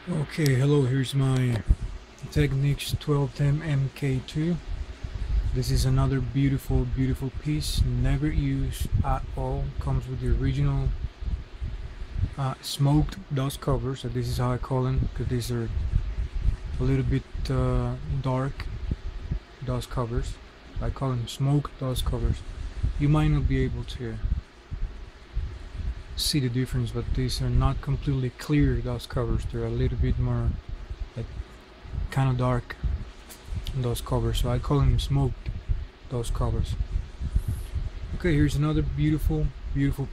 Okay, hello, here's my Technics 1210 MK2. This is another beautiful piece, never used at all. Comes with the original smoked dust covers, so this is how I call them, because these are a little bit dark dust covers. I call them smoked dust covers. You might not be able to see the difference, but these are not completely clear dust covers. They're a little bit more like kind of dark dust covers, so I call them smoked dust covers. Okay, here's another beautiful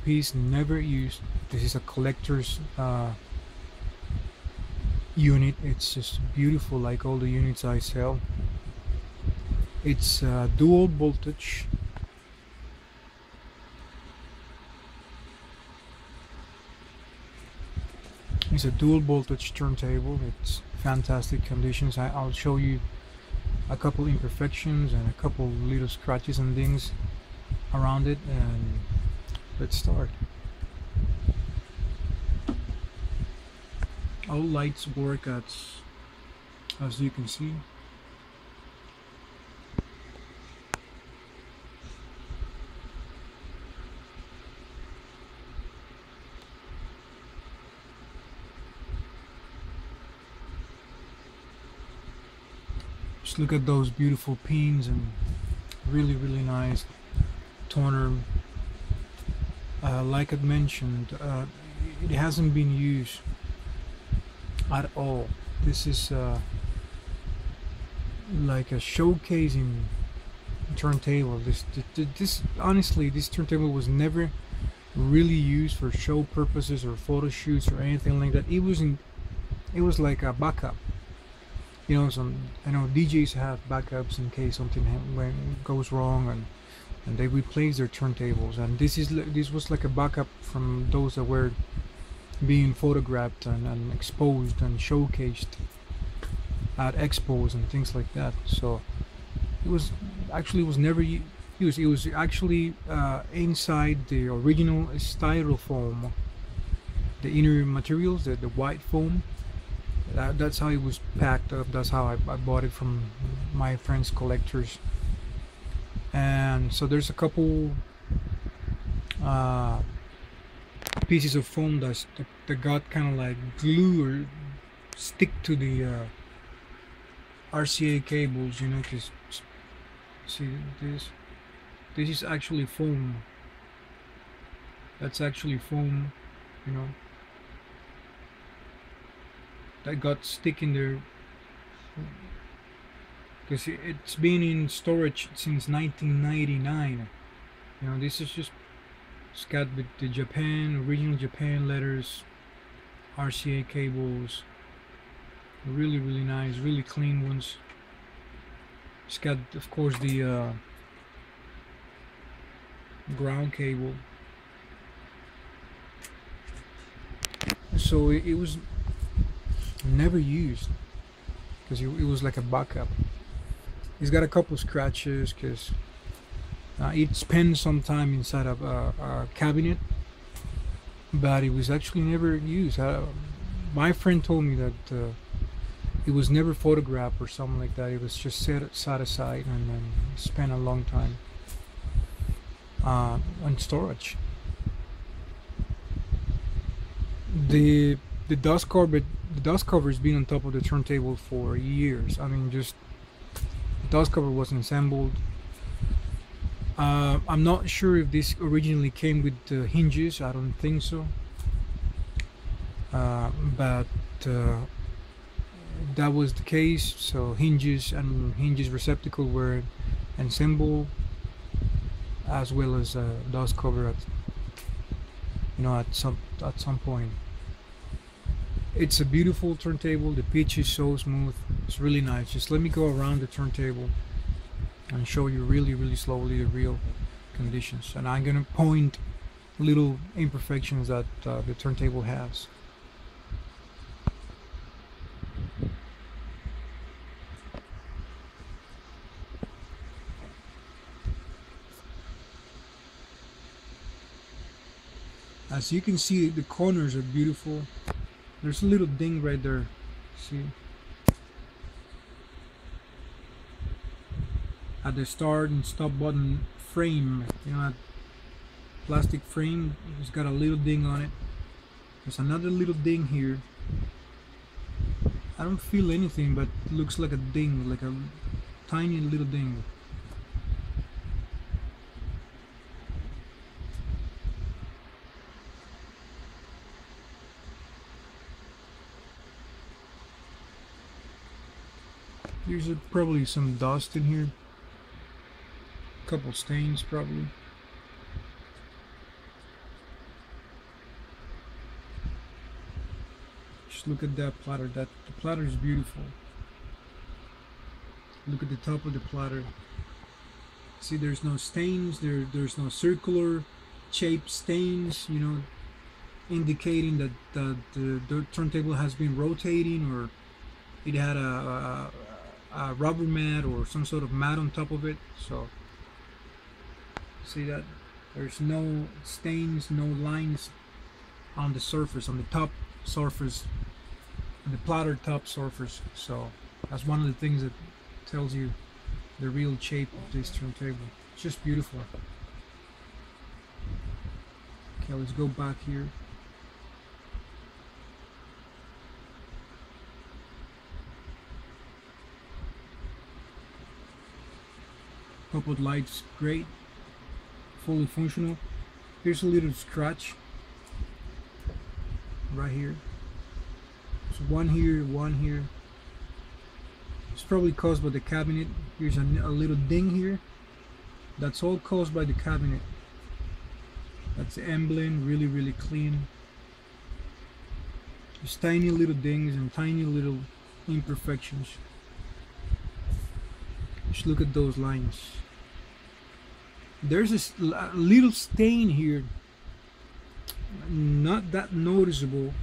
piece, never used. This is a collector's unit. It's just beautiful, like all the units I sell. It's dual voltage. It's a dual voltage turntable. It's fantastic conditions. I'll show you a couple imperfections and a couple little scratches and things around it, and let's start. All lights work as you can see. Just look at those beautiful pins and really nice toner. Like I mentioned, it hasn't been used at all. This is like a showcasing turntable. This honestly, this turntable was never really used for show purposes or photo shoots or anything like that. It was like a backup. You know, I know DJs have backups in case something goes wrong, and they replace their turntables. And this was like a backup from those that were being photographed and exposed and showcased at expos and things like that. So it was never used. It was actually inside the original styrofoam, the inner materials, the white foam. That's how it was packed up. That's how I bought it from my friends collectors. And so there's a couple uh, pieces of foam that got kind of like glue or stick to the RCA cables, you know, because see this is actually foam. That's actually foam, you know, that got stick in there because it's been in storage since 1999. You know, this is just, it's got with the original Japan letters, RCA cables, really nice, really clean ones. It's got, of course, the ground cable. So it was never used because it was like a backup. It's got a couple scratches because it spent some time inside of a cabinet, but it was actually never used. My friend told me that it was never photographed or something like that. It was just set aside and then spent a long time on storage. The the dust cover has been on top of the turntable for years. I mean, just the dust cover wasn't assembled. I'm not sure if this originally came with the hinges. I don't think so. But that was the case. So hinges and hinges receptacle were assembled, as well as dust cover at, you know, at some point. It's a beautiful turntable. The pitch is so smooth. It's really nice. Just let me go around the turntable and show you really slowly the real conditions. And I'm gonna point little imperfections that the turntable has. As you can see, the corners are beautiful. There's a little ding right there See, at the start and stop button frame, you know, that plastic frame, it's got a little ding on it. There's another little ding here. I don't feel anything, but it looks like a ding, like a tiny little ding. There's probably some dust in here. A couple stains probably. Just look at that platter. The platter is beautiful. Look at the top of the platter. See, there's no stains. There's no circular shaped stains, you know, indicating that the turntable has been rotating, or it had a rubber mat or some sort of mat on top of it. So see that there's no stains, no lines on the surface, on the top surface, on the platter top surface. So that's one of the things that tells you the real shape of this turntable. It's just beautiful. Okay, let's go back here. Couple of lights, great, fully functional. Here's a little scratch right here. So one here, one here. It's probably caused by the cabinet. Here's a little ding here. That's all caused by the cabinet. That's the emblem, really clean. Just tiny little dings and tiny little imperfections. Just look at those lines. There's a little stain here, not that noticeable,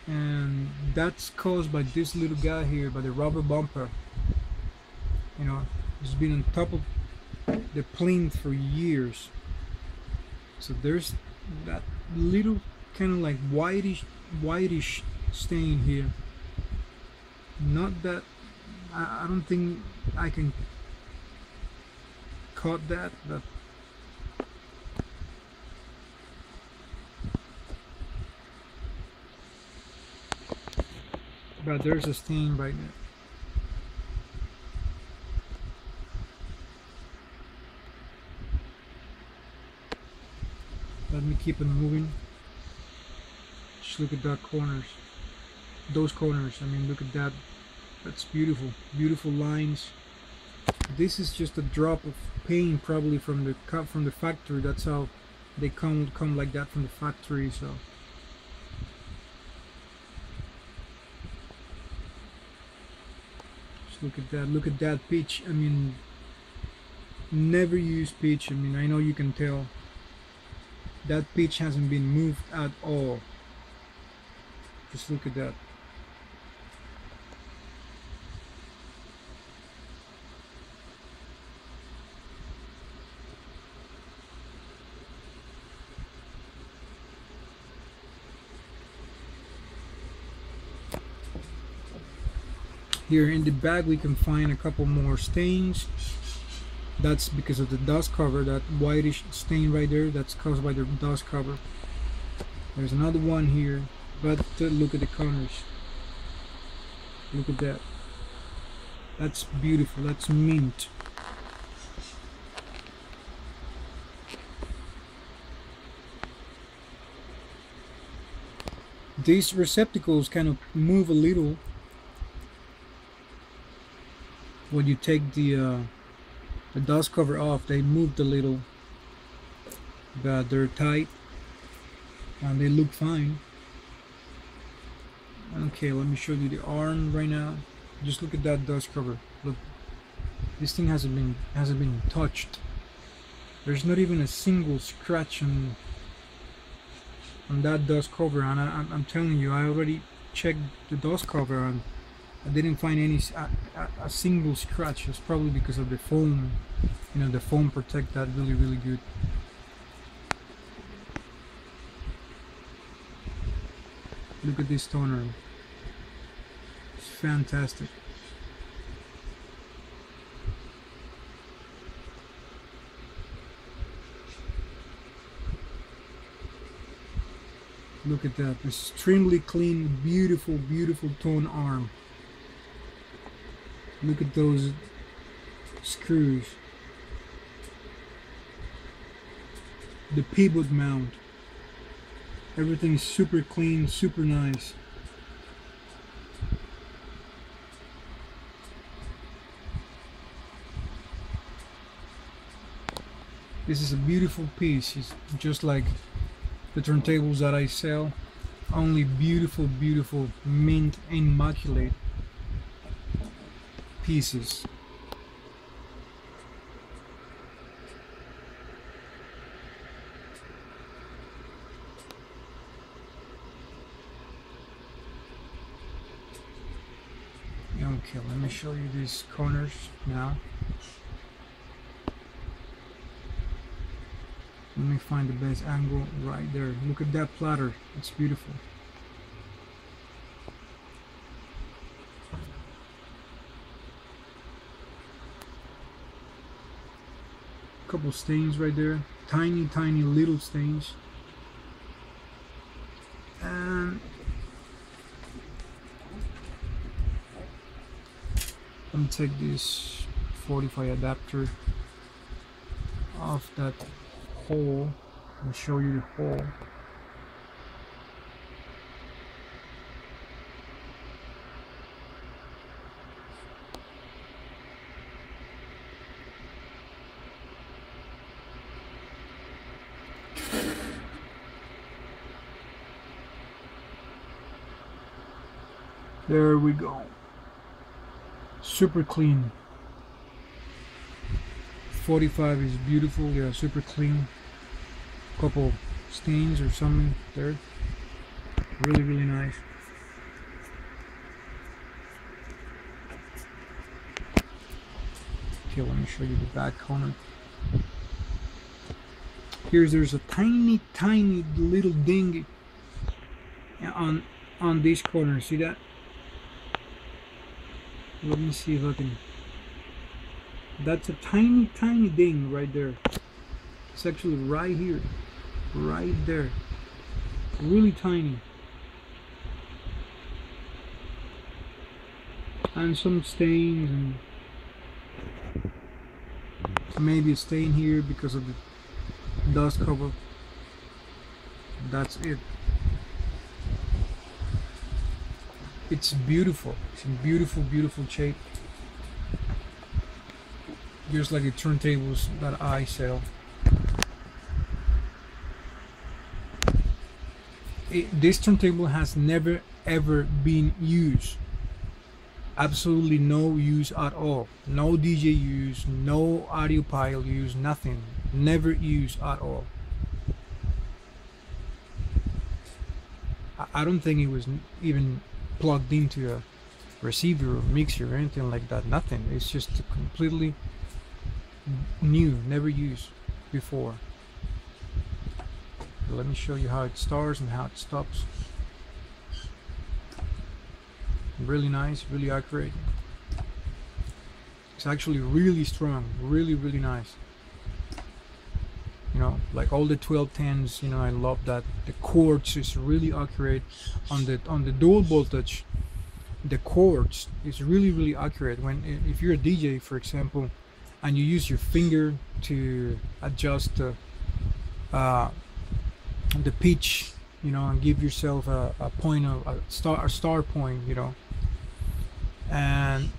and that's caused by this little guy here, by the rubber bumper. You know, it's been on top of the plinth for years, so there's that little kind of like whitish stain here. Not that I don't think I can cut that, but there's a stain right there. Let me keep it moving. Just look at that corners. Those corners, I mean, look at that. That's beautiful. Beautiful lines. This is just a drop of paint, probably from the factory. That's how they come like that from the factory. So just look at that. Look at that pitch. I mean, never use pitch. I mean, I know you can tell. That pitch hasn't been moved at all. Just look at that. Here in the bag we can find a couple more stains. That's because of the dust cover, that whitish stain right there, that's caused by the dust cover. There's another one here, but look at the corners. Look at that. That's beautiful, that's mint. These receptacles kind of move a little when you take the dust cover off. They moved a little, but they're tight and they look fine. Okay, let me show you the arm right now. Just look at that dust cover. Look, this thing hasn't been touched. There's not even a single scratch on that dust cover, and I'm telling you, I already checked the dust cover and I didn't find a single scratch. It's probably because of the foam. You know, the foam protect that really good. Look at this toner. fantastic. Look at that, extremely clean, beautiful, beautiful tone arm. Look at those screws. The pivot mount. Everything is super clean, super nice. This is a beautiful piece. It's just like the turntables that I sell. Only beautiful, beautiful, mint, immaculate pieces. Okay, let me show you these corners now. Let me find the best angle right there. Look at that platter, it's beautiful. Couple stains right there, tiny, tiny little stains. And let me take this 45 adapter off that hole and show you the hole. There we go. Super clean. 45 is beautiful, yeah, super clean. Couple stains or something there. Really, really nice. Okay, let me show you the back corner. There's a tiny, tiny little ding on this corner. See that? Let me see if I can. That's a tiny, tiny ding right there. It's actually right here, right there, really tiny. And some stains, and maybe a stain here because of the dust cover. That's it. It's beautiful. It's in beautiful, beautiful shape. Just like the turntables that I sell. This turntable has never ever been used. Absolutely no use at all. No DJ use, no audiophile use, nothing. Never used at all. I don't think it was even plugged into a receiver or mixer or anything like that. Nothing. It's just completely new, never used before. Let me show you how it starts and how it stops. Really nice, really accurate. It's actually really strong, really, really nice. You know, like all the 1210s, you know, I love that. The chords is really accurate on the dual voltage. The chords is really, really accurate. If you're a DJ, for example, and you use your finger to adjust the pitch, you know, and give yourself a point of a star point, you know, and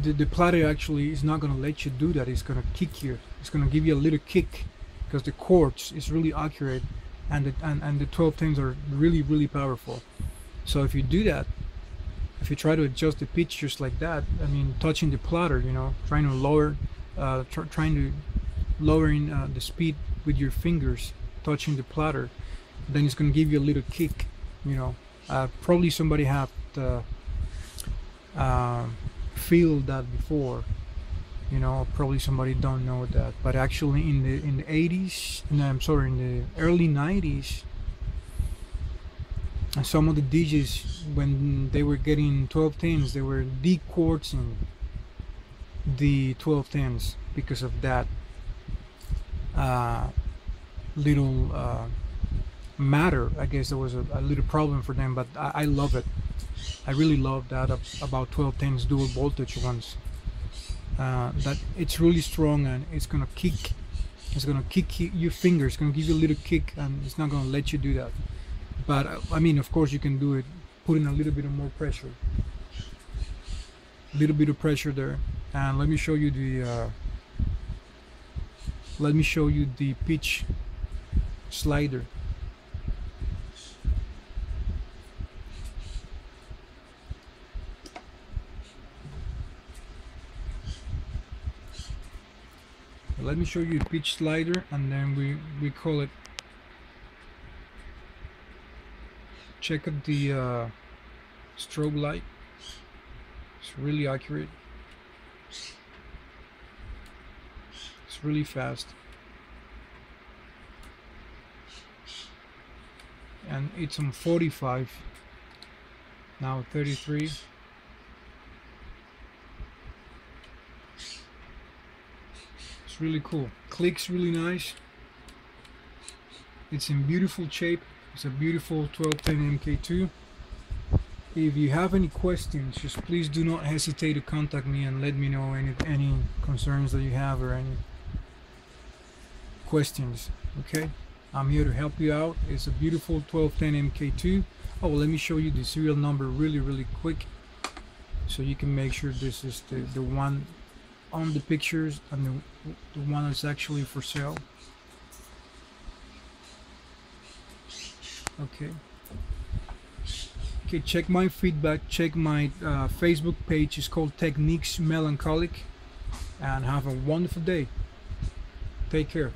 the platter actually is not going to let you do that. It's going to kick you. It's going to give you a little kick because the chords is really accurate, and the 1210s are really, really powerful. So if you do that, if you try to adjust the pitch just like that, I mean, touching the platter, you know, trying to lower the speed with your fingers, touching the platter, then it's going to give you a little kick, you know. Probably somebody have feel that before, you know. Probably somebody don't know that, but actually in the 80s, no, I'm sorry, in the early 90s, And some of the DJs, when they were getting 1210s, they were dequartzing the 1210s because of that little matter. I guess there was a little problem for them, but I love it. I really love that about 1210s dual voltage ones. That it's really strong and it's gonna kick. It's gonna kick your fingers. It's gonna give you a little kick, and it's not gonna let you do that. But I mean, of course, you can do it. Put in a little bit of more pressure. A little bit of pressure there, and let me show you the. Let me show you the pitch slider. Let me show you the pitch slider, and then we call it. Check out the strobe light. It's really accurate. It's really fast, and it's on 45 now, 33. It's really cool. Clicks really nice. It's in beautiful shape. It's a beautiful 1210 MK2. If you have any questions, just please do not hesitate to contact me and let me know any concerns that you have or any questions. Okay, I'm here to help you out. It's a beautiful 1210 MK2. Oh, let me show you the serial number really quick, so you can make sure this is the one on the pictures and the one that's actually for sale. Okay, check my feedback, check my Facebook page. It's called Techniques Melancholic, and have a wonderful day. Take care.